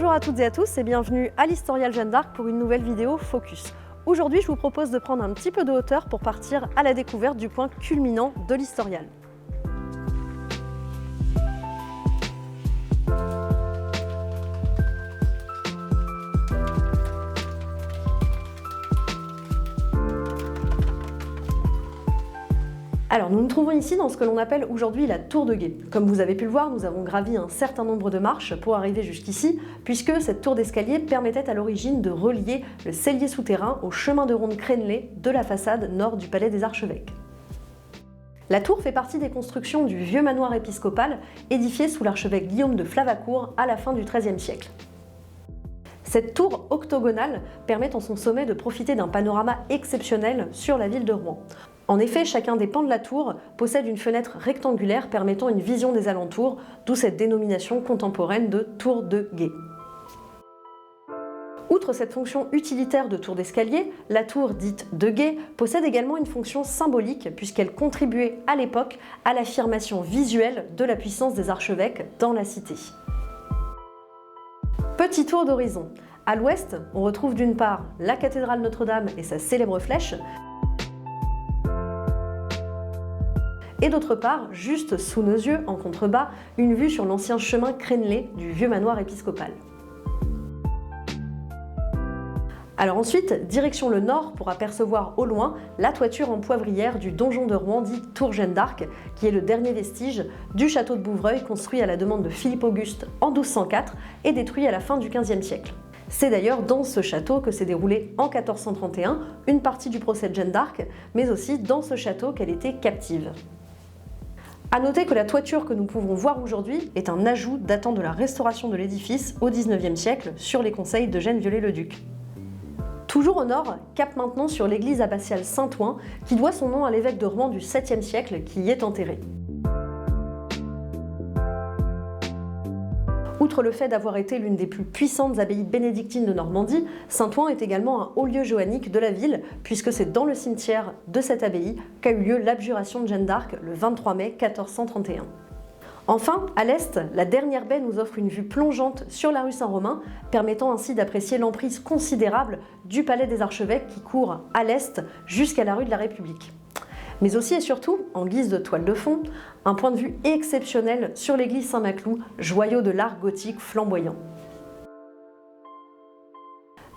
Bonjour à toutes et à tous et bienvenue à l'Historial Jeanne d'Arc pour une nouvelle vidéo Focus. Aujourd'hui, je vous propose de prendre un petit peu de hauteur pour partir à la découverte du point culminant de l'Historial. Alors, nous nous trouvons ici dans ce que l'on appelle aujourd'hui la Tour de Guet. Comme vous avez pu le voir, nous avons gravi un certain nombre de marches pour arriver jusqu'ici, puisque cette tour d'escalier permettait à l'origine de relier le cellier souterrain au chemin de ronde crénelé de la façade nord du Palais des Archevêques. La tour fait partie des constructions du vieux manoir épiscopal, édifié sous l'archevêque Guillaume de Flavacourt à la fin du XIIIe siècle. Cette tour octogonale permet en son sommet de profiter d'un panorama exceptionnel sur la ville de Rouen. En effet, chacun des pans de la tour possède une fenêtre rectangulaire permettant une vision des alentours, d'où cette dénomination contemporaine de tour de guet. Outre cette fonction utilitaire de tour d'escalier, la tour dite de guet possède également une fonction symbolique puisqu'elle contribuait à l'époque à l'affirmation visuelle de la puissance des archevêques dans la cité. Petit tour d'horizon. À l'ouest, on retrouve d'une part la cathédrale Notre-Dame et sa célèbre flèche, et d'autre part, juste sous nos yeux, en contrebas, une vue sur l'ancien chemin crénelé du vieux manoir épiscopal. Alors ensuite, direction le nord pour apercevoir au loin la toiture en poivrière du donjon de Rouen dit Tour Jeanne d'Arc, qui est le dernier vestige du château de Bouvreuil construit à la demande de Philippe Auguste en 1204 et détruit à la fin du XVe siècle. C'est d'ailleurs dans ce château que s'est déroulé en 1431 une partie du procès de Jeanne d'Arc, mais aussi dans ce château qu'elle était captive. A noter que la toiture que nous pouvons voir aujourd'hui est un ajout datant de la restauration de l'édifice au XIXe siècle sur les conseils d'Eugène Viollet-le-Duc. Toujours au nord, cap maintenant sur l'église abbatiale Saint-Ouen, qui doit son nom à l'évêque de Rouen du 7e siècle qui y est enterré. Outre le fait d'avoir été l'une des plus puissantes abbayes bénédictines de Normandie, Saint-Ouen est également un haut lieu joannique de la ville, puisque c'est dans le cimetière de cette abbaye qu'a eu lieu l'abjuration de Jeanne d'Arc le 23 mai 1431. Enfin, à l'est, la dernière baie nous offre une vue plongeante sur la rue Saint-Romain, permettant ainsi d'apprécier l'emprise considérable du Palais des Archevêques qui court à l'est jusqu'à la rue de la République. Mais aussi et surtout, en guise de toile de fond, un point de vue exceptionnel sur l'église Saint-Maclou, joyau de l'art gothique flamboyant.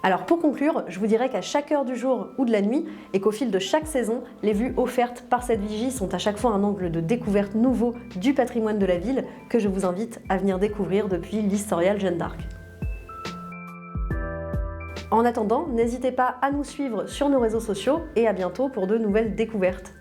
Alors pour conclure, je vous dirais qu'à chaque heure du jour ou de la nuit, et qu'au fil de chaque saison, les vues offertes par cette vigie sont à chaque fois un angle de découverte nouveau du patrimoine de la ville que je vous invite à venir découvrir depuis l'Historial Jeanne d'Arc. En attendant, n'hésitez pas à nous suivre sur nos réseaux sociaux et à bientôt pour de nouvelles découvertes.